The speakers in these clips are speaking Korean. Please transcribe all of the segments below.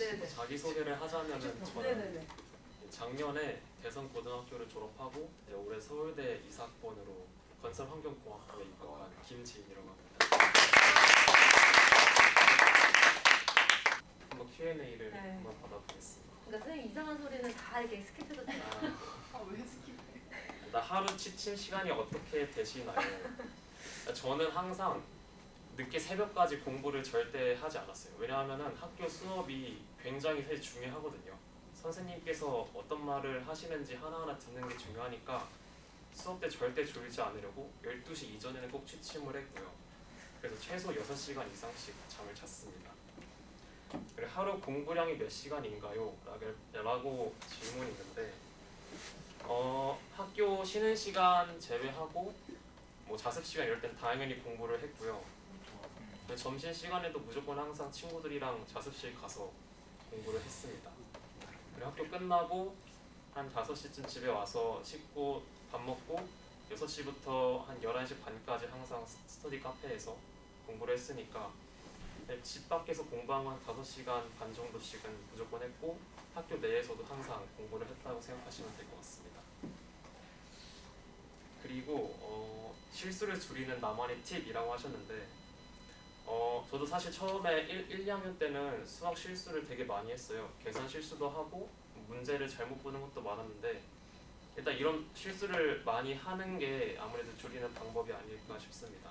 네네네. 자기소개를 하자면은 저는 네네네. 작년에 대성고등학교를 졸업하고 이제 올해 서울대 이사학번으로 건설환경공학부에 입학한 김지인이라고 합니다. 한번 Q&A를 네. 한번 받아보겠습니다. 그러니까 선생님 이상한 소리는 다 이렇게 스킵해도 돼요. 왜 스킵해? 나 하루 취침 시간이 어떻게 되시나요? 저는 항상 늦게 새벽까지 공부를 절대 하지 않았어요. 왜냐하면 학교 수업이 굉장히 사실 중요하거든요. 선생님께서 어떤 말을 하시는지 하나하나 듣는 게 중요하니까 수업 때 절대 졸지 않으려고 12시 이전에는 꼭 취침을 했고요. 그래서 최소 6시간 이상씩 잠을 잤습니다. 그리고 하루 공부량이 몇 시간인가요? 라고 질문이 있는데 학교 쉬는 시간 제외하고 뭐 자습 시간 이럴 땐 당연히 공부를 했고요. 점심 시간에도 무조건 항상 친구들이랑 자습실 가서 공부를 했습니다. 그리고 학교 끝나고 한 5시쯤 집에 와서 씻고 밥 먹고 6시부터 한 11시 반까지 항상 스터디 카페에서 공부를 했으니까 집 밖에서 공부한 건 5시간 반 정도씩은 무조건 했고 학교 내에서도 항상 공부를 했다고 생각하시면 될 것 같습니다. 그리고 실수를 줄이는 나만의 팁이라고 하셨는데 저도 사실 처음에 1, 2학년 때는 수학 실수를 되게 많이 했어요. 계산 실수도 하고 문제를 잘못 보는 것도 많았는데 일단 이런 실수를 많이 하는 게 아무래도 줄이는 방법이 아닐까 싶습니다.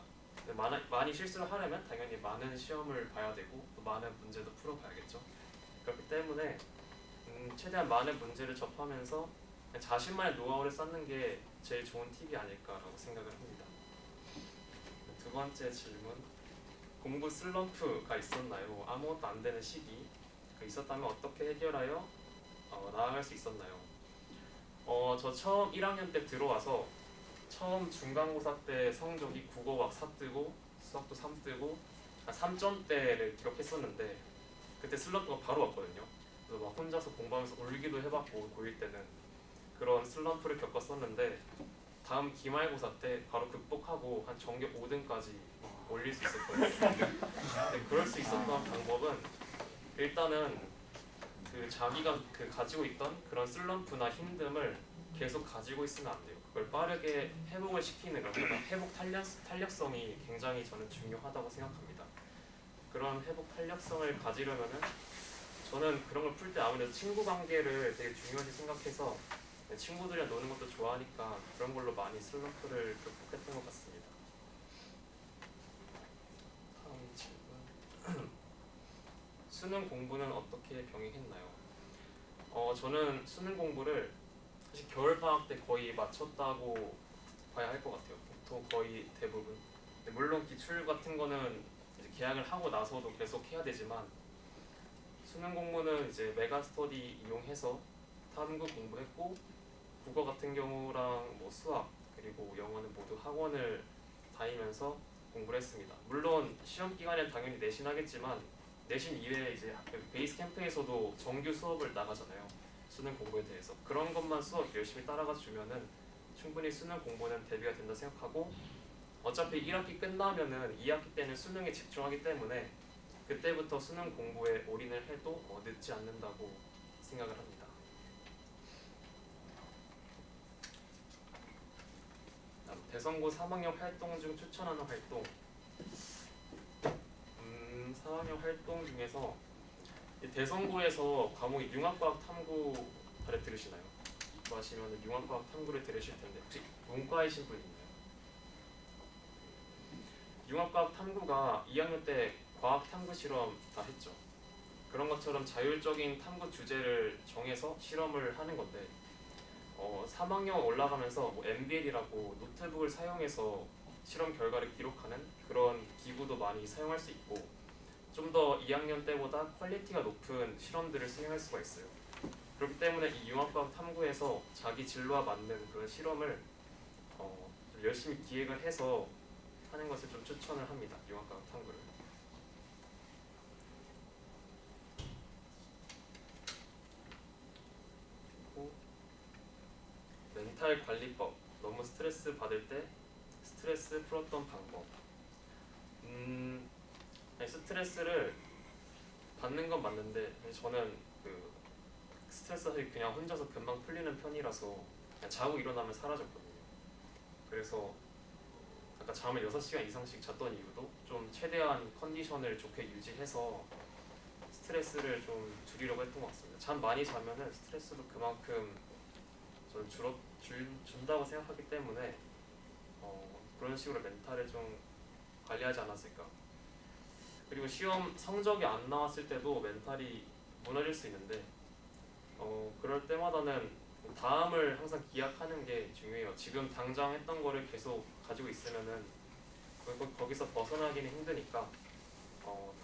많이 실수를 하려면 당연히 많은 시험을 봐야 되고 또 많은 문제도 풀어봐야겠죠. 그렇기 때문에 최대한 많은 문제를 접하면서 자신만의 노하우를 쌓는 게 제일 좋은 팁이 아닐까라고 생각을 합니다. 두 번째 질문. 공부 슬럼프가 있었나요? 아무것도 안 되는 시기 있었다면 어떻게 해결하여 나아갈 수 있었나요? 저 처음 1학년 때 들어와서 처음 중간고사 때 성적이 국어 막 4 뜨고 수학도 3 뜨고 한 3점대를 기록했었는데 그때 슬럼프가 바로 왔거든요. 그래서 막 혼자서 공부하면서 울기도 해봤고 고1 때는 그런 슬럼프를 겪었었는데 다음 기말고사 때 바로 극복하고 한 전교 5등까지 올릴 수 있었거든요. 근데 그럴 수 있었던 방법은 일단은 자기가 가지고 있던 그런 슬럼프나 힘듦을 계속 가지고 있으면 안 돼요. 그걸 빠르게 회복을 시키는 그런 회복 탄력성이 굉장히 저는 중요하다고 생각합니다. 그런 회복 탄력성을 가지려면은 저는 그런 걸 풀 때 아무래도 친구 관계를 되게 중요하게 생각해서 친구들이랑 노는 것도 좋아하니까 그런 걸로 많이 슬럼프를 극복했던 것 같습니다. 다음 질문. 수능 공부는 어떻게 병행했나요? 저는 수능 공부를 사실 겨울방학 때 거의 마쳤다고 봐야 할 것 같아요. 보통 거의 대부분. 물론 기출 같은 거는 이제 계약을 하고 나서도 계속 해야 되지만 수능 공부는 이제 메가스터디 이용해서 탐구 공부했고 국어 같은 경우랑 뭐 수학 그리고 영어는 모두 학원을 다니면서 공부를 했습니다. 물론 시험 기간엔 당연히 내신하겠지만 내신 이외에 이제 베이스 캠프에서도 정규 수업을 나가잖아요. 수능 공부에 대해서 그런 것만 수업 열심히 따라가 주면은 충분히 수능 공부는 대비가 된다 생각하고 어차피 1학기 끝나면은 2학기 때는 수능에 집중하기 때문에 그때부터 수능 공부에 올인을 해도 늦지 않는다고 생각을 합니다. 대성고 3학년 활동 중 추천하는 활동 3학년 활동 중에서 대성고에서 과목이 융합과학 탐구를 들으시나요? 하시면 융합과학 탐구를 들으실 텐데 혹시 문과이신 분 있나요? 융합과학 탐구가 2학년 때 과학 탐구 실험 다 했죠. 그런 것처럼 자율적인 탐구 주제를 정해서 실험을 하는 건데 3학년 올라가면서 뭐 MBL이라고 노트북을 사용해서 실험 결과를 기록하는 그런 기구도 많이 사용할 수 있고 좀 더 2학년 때보다 퀄리티가 높은 실험들을 수행할 수가 있어요. 그렇기 때문에 이 융합과학 탐구에서 자기 진로와 맞는 그런 실험을 좀 열심히 기획을 해서 하는 것을 좀 추천을 합니다. 융합과학 탐구를. 그리고 멘탈 관리법. 너무 스트레스 받을 때 스트레스 풀었던 방법. 스트레스를 받는 건 맞는데 저는 그 스트레스가 그냥 혼자서 금방 풀리는 편이라서 그냥 자고 일어나면 사라졌거든요. 그래서 아까 잠을 6시간 이상씩 잤던 이유도 좀 최대한 컨디션을 좋게 유지해서 스트레스를 좀 줄이려고 했던 것 같습니다. 잠 많이 자면은 스트레스도 그만큼 저는 준다고 생각하기 때문에 그런 식으로 멘탈을 좀 관리하지 않았을까. 그리고 시험 성적이 안 나왔을 때도 멘탈이 무너질 수 있는데 그럴 때마다는 다음을 항상 기약하는 게 중요해요. 지금 당장 했던 거를 계속 가지고 있으면은 거기서 벗어나기는 힘드니까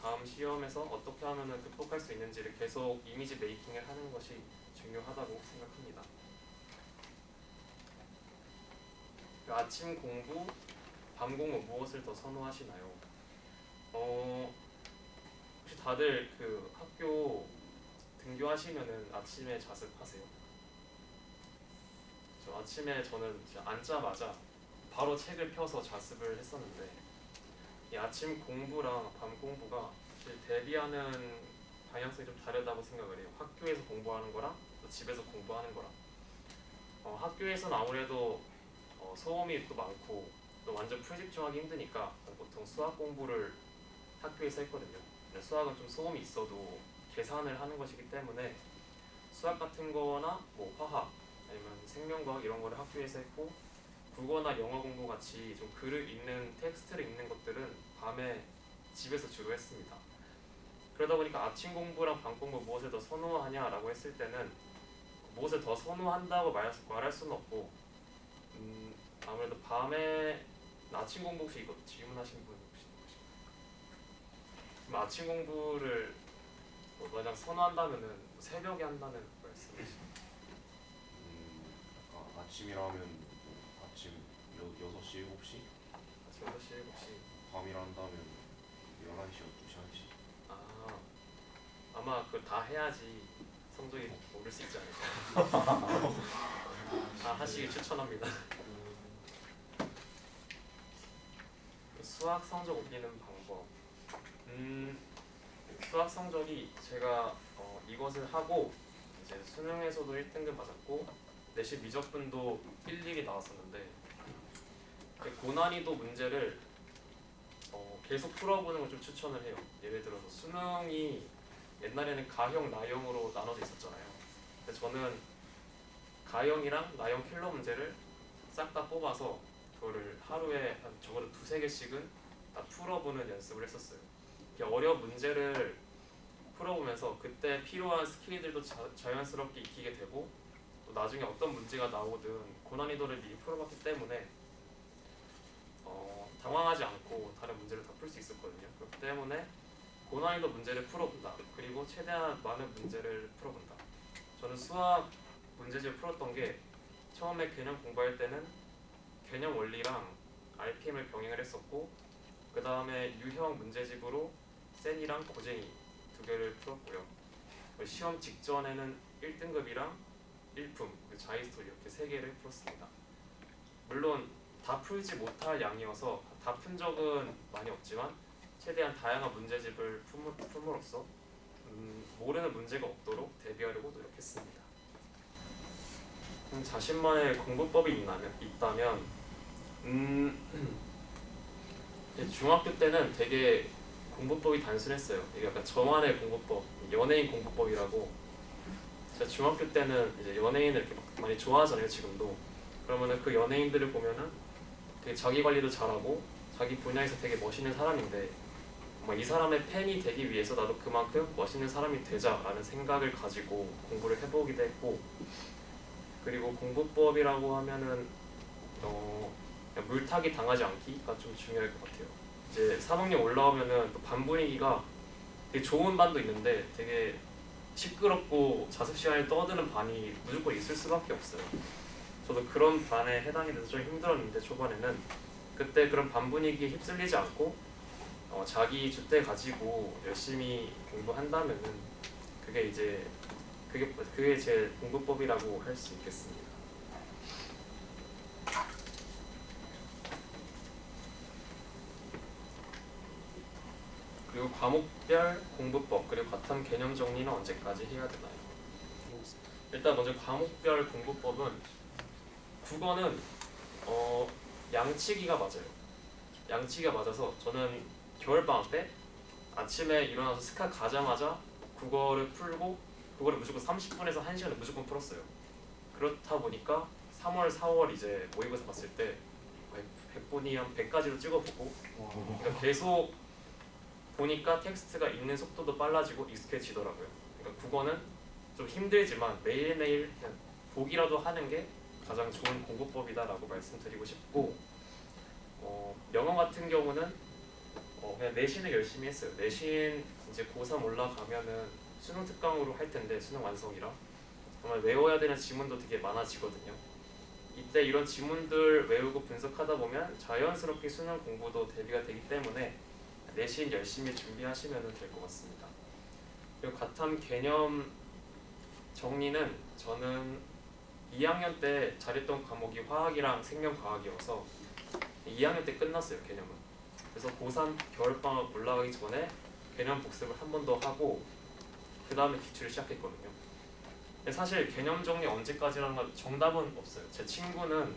다음 시험에서 어떻게 하면은 극복할 수 있는지를 계속 이미지 메이킹을 하는 것이 중요하다고 생각합니다. 아침 공부, 밤 공부 무엇을 더 선호하시나요? 혹시 다들 그 학교 등교하시면은 아침에 자습하세요? 저 아침에 저는 앉자마자 바로 책을 펴서 자습을 했었는데 이 아침 공부랑 밤 공부가 사실 대비하는 방향성이 좀 다르다고 생각을 해요. 학교에서 공부하는 거랑 또 집에서 공부하는 거랑 학교에서는 아무래도 소음이 또 많고 또 완전 풀집중하기 힘드니까 보통 수학 공부를 학교에서 했거든요. 근데 수학은 좀 소음이 있어도 계산을 하는 것이기 때문에 수학 같은 거나 뭐 화학 아니면 생명과학 이런 거를 학교에서 했고 국어나 영어 공부 같이 좀 글을 읽는 텍스트를 읽는 것들은 밤에 집에서 주로 했습니다. 그러다 보니까 아침 공부랑 밤 공부 무엇을 더 선호하냐라고 했을 때는 무엇을 더 선호한다고 말할 수는 없고 아무래도 밤에 아침 공부 혹시 이거 질문하신 분 혹시 그럼 아침 공부를 만약 선호한다면은 새벽에 한다는 말씀이시죠? 약간 아침이라면 뭐 아침 6시, 7시? 아침 6시, 7시. 밤이라 한다면 11시, 12시, 1시? 아, 아마 그걸 다 해야지 성적이 오를 수 있지 않을까. 하시길 추천합니다. 수학 성적 올리는 방법. 수학 성적이 제가 이것을 하고 이제 수능에서도 1등급 맞았고 내신 미적분도 1, 2이 나왔었는데 그 고난이도 문제를 계속 풀어보는 걸 좀 추천을 해요. 예를 들어서 수능이 옛날에는 가형, 나형으로 나눠져 있었잖아요. 근데 저는 가형이랑 나형 킬러 문제를 싹 다 뽑아서 그거를 하루에 한 적어도 2-3개씩은 다 풀어보는 연습을 했었어요. 이렇게 어려운 문제를 풀어보면서 그때 필요한 스킬들도 자연스럽게 익히게 되고 또 나중에 어떤 문제가 나오든 고난이도를 미리 풀어봤기 때문에 당황하지 않고 다른 문제를 다 풀 수 있었거든요. 그렇기 때문에 고난이도 문제를 풀어본다. 그리고 최대한 많은 문제를 풀어본다. 저는 수학 문제집을 풀었던 게 처음에 개념 공부할 때는 개념 원리랑 RPM을 병행을 했었고 그 다음에 유형 문제집으로 센이랑 고쟁이 2개를 풀었고요. 시험 직전에는 1등급이랑 일품, 자이스토리 이렇게 3개를 풀었습니다. 물론 다 풀지 못할 양이어서 다 푼 적은 많이 없지만 최대한 다양한 문제집을 품으로써 모르는 문제가 없도록 대비하려고 노력했습니다. 자신만의 공부법이 있다면 중학교 때는 되게 공부법이 단순했어요. 이게 약간 저만의 공부법, 연예인 공부법이라고. 제가 중학교 때는 이제 연예인을 이렇게 많이 좋아하잖아요, 지금도. 그러면은 그 연예인들을 보면은 되게 자기 관리도 잘하고 자기 분야에서 되게 멋있는 사람인데 이 사람의 팬이 되기 위해서 나도 그만큼 멋있는 사람이 되자라는 생각을 가지고 공부를 해보기도 했고 그리고 공부법이라고 하면은 물타기 당하지 않기가 좀 중요할 것 같아요. 이제 3학년 올라오면은 또 반 분위기가 되게 좋은 반도 있는데 되게 시끄럽고 자습 시간에 떠드는 반이 무조건 있을 수밖에 없어요. 저도 그런 반에 해당이 돼서 좀 힘들었는데 초반에는 그때 그런 반 분위기에 휩쓸리지 않고 자기 주대 가지고 열심히 공부한다면은 그게 제 공부법이라고 할 수 있겠습니다. 그리고 그리고 과목별 공부법 그리고 과탐 개념 정리는 언제까지 해야 되나요? 일단 먼저 과목별 공부법은 국어는 양치기가 맞아요. 양치기가 맞아서 저는 겨울방학 때 아침에 일어나서 스카 가자마자 국어를 풀고 그거를 무조건 30분에서 1시간을 무조건 풀었어요. 그렇다 보니까 3월, 4월 이제 모의고사 봤을 때 100분이 한 100가지로 찍어보고 그러니까 계속 보니까 텍스트가 읽는 속도도 빨라지고 익숙해지더라고요. 그러니까 국어는 좀 힘들지만 매일매일 그냥 보기라도 하는 게 가장 좋은 공부법이다라고 말씀드리고 싶고 영어 같은 경우는 그냥 내신을 열심히 했어요. 내신 이제 고3 올라가면은 수능 특강으로 할 텐데 수능 완성이라 정말 외워야 되는 지문도 되게 많아지거든요. 이때 이런 지문들 외우고 분석하다 보면 자연스럽게 수능 공부도 대비가 되기 때문에 내신 열심히 준비하시면 될 것 같습니다. 그리고 과탐 개념 정리는 저는 2학년 때 잘했던 과목이 화학이랑 생명과학이어서 2학년 때 끝났어요, 개념은. 그래서 고3 겨울방학 올라가기 전에 개념 복습을 한 번 더 하고 그 다음에 기출을 시작했거든요. 근데 사실 개념 정리 언제까지라는 건 정답은 없어요. 제 친구는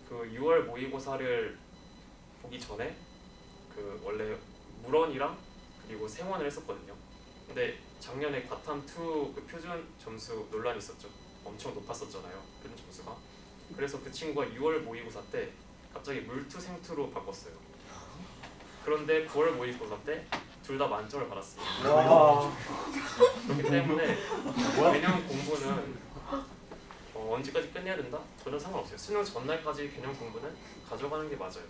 그 6월 모의고사를 보기 전에 그 원래 물원이랑 그리고 생원을 했었거든요. 근데 작년에 과탐2 그 표준 점수 논란이 있었죠. 엄청 높았었잖아요, 표준 점수가. 그래서 그 친구가 6월 모의고사 때 갑자기 물투 생투로 바꿨어요. 그런데 9월 모의고사 때 둘 다 만점을 받았어요. 그렇기 때문에 개념 공부는 언제까지 끝내야 된다? 전혀 상관없어요. 수능 전날까지 개념 공부는 가져가는 게 맞아요.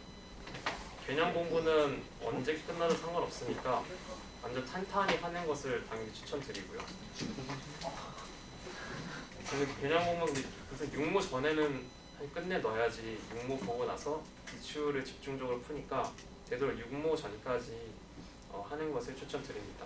개념 공부는 언제 끝나도 상관없으니까 완전 탄탄히 하는 것을 당연히 추천드리고요. 근데 개념 공부는 무슨 육모 전에는 끝내 넣어야지 육모 보고 나서 기출을 집중적으로 푸니까 되도록 육모 전까지 하는 것을 추천드립니다.